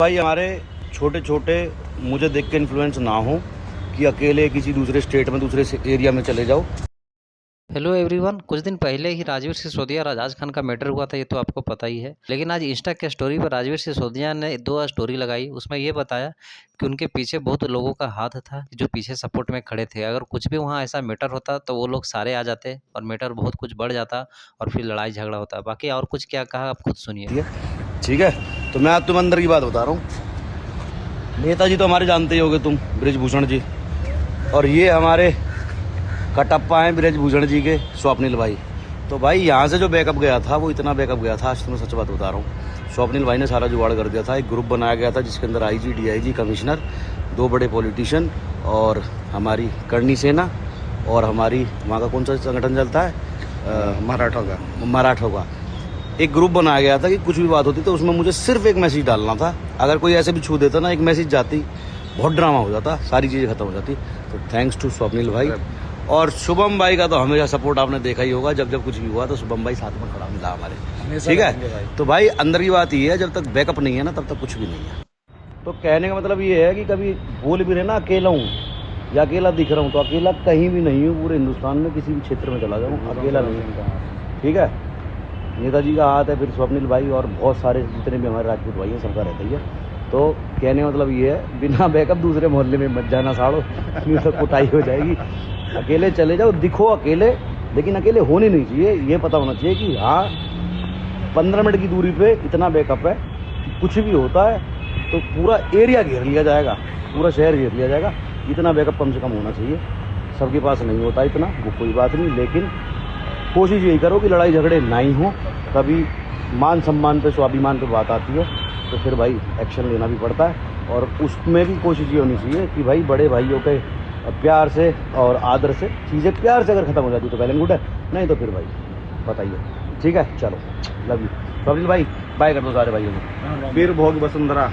भाई हमारे छोटे छोटे मुझे देख के इन्फ्लुएंस ना हो कि अकेले किसी दूसरे स्टेट में दूसरे एरिया में चले जाओ। Hello everyone. कुछ दिन पहले ही राजवीर सिसोदिया और आजाज खान का मैटर हुआ था, ये तो आपको पता ही है। लेकिन आज इंस्टा के स्टोरी पर राजवीर सिसोदिया ने दो स्टोरी लगाई। उसमें ये बताया कि उनके पीछे बहुत लोगों का हाथ था जो पीछे सपोर्ट में खड़े थे। अगर कुछ भी वहाँ ऐसा मैटर होता तो वो लोग सारे आ जाते और मैटर बहुत कुछ बढ़ जाता और फिर लड़ाई झगड़ा होता। बाकी और कुछ क्या कहा आप खुद सुनिए। ठीक है, तो मैं आज तुम्हें अंदर की बात बता रहा हूँ। नेताजी तो हमारे जानते ही होगे तुम, बृजभूषण जी, और ये हमारे कटप्पा हैं बृजभूषण जी के स्वप्निल भाई। तो भाई यहाँ से जो बैकअप गया था वो इतना बैकअप गया था, आज तुम्हें सच बात बता रहा हूँ। स्वप्निल भाई ने सारा जुगाड़ कर दिया था। एक ग्रुप बनाया गया था जिसके अंदर आईजी, डीआईजी, कमिश्नर, दो बड़े पॉलिटिशियन और हमारी करनी सेना और हमारी वहाँ का कौन सा संगठन चलता है, मराठों का एक ग्रुप बनाया गया था कि कुछ भी बात होती तो उसमें मुझे सिर्फ एक मैसेज डालना था। अगर कोई ऐसे भी छू देता ना, एक मैसेज जाती, बहुत ड्रामा हो जाता, सारी चीज़ें खत्म हो जाती। तो थैंक्स टू स्वप्निल भाई और शुभम भाई का तो हमेशा सपोर्ट आपने देखा ही होगा। जब जब कुछ भी हुआ तो शुभम भाई साथ में खड़ा मिला हमारे, ठीक है। तो भाई अंदर की बात ये है, जब तक बैकअप नहीं है ना तब तक कुछ भी नहीं है। तो कहने का मतलब ये है कि कभी बोल भी रहे ना अकेला हूँ या अकेला दिख रहा हूँ, तो अकेला कहीं भी नहीं हूँ। पूरे हिंदुस्तान में किसी भी क्षेत्र में चला जाऊँ अकेला नहीं हूँ, ठीक है। नेताजी का हाथ है, फिर स्वप्निल भाई और बहुत सारे जितने भी हमारे राजपूत भाई हैं सबका रहता ही है। तो कहने का मतलब ये है, बिना बैकअप दूसरे मोहल्ले में मत जाना साड़ो, नहीं तो कुटाई हो जाएगी। अकेले चले जाओ, दिखो अकेले, लेकिन अकेले होने नहीं चाहिए। ये पता होना चाहिए कि हाँ 15 मिनट की दूरी पे इतना बैकअप है कि कुछ भी होता है तो पूरा एरिया घेर लिया जाएगा, पूरा शहर घेर लिया जाएगा। इतना बैकअप कम से कम होना चाहिए। सबके पास नहीं होता इतना, वो कोई बात नहीं, लेकिन कोशिश यही करो कि लड़ाई झगड़े ना ही हो। कभी मान सम्मान पे, स्वाभिमान पे बात आती है तो फिर भाई एक्शन लेना भी पड़ता है। और उसमें भी कोशिश ये होनी चाहिए कि भाई बड़े भाइयों के प्यार से और आदर से चीज़ें प्यार से अगर ख़त्म हो जाती तो वेल एंड गुड है, नहीं तो फिर भाई बताइए, ठीक है। चलो लव यू स्वप्निल भाई, बाय कर दो सारे भाइयों को। वीर भोग वसुंधरा।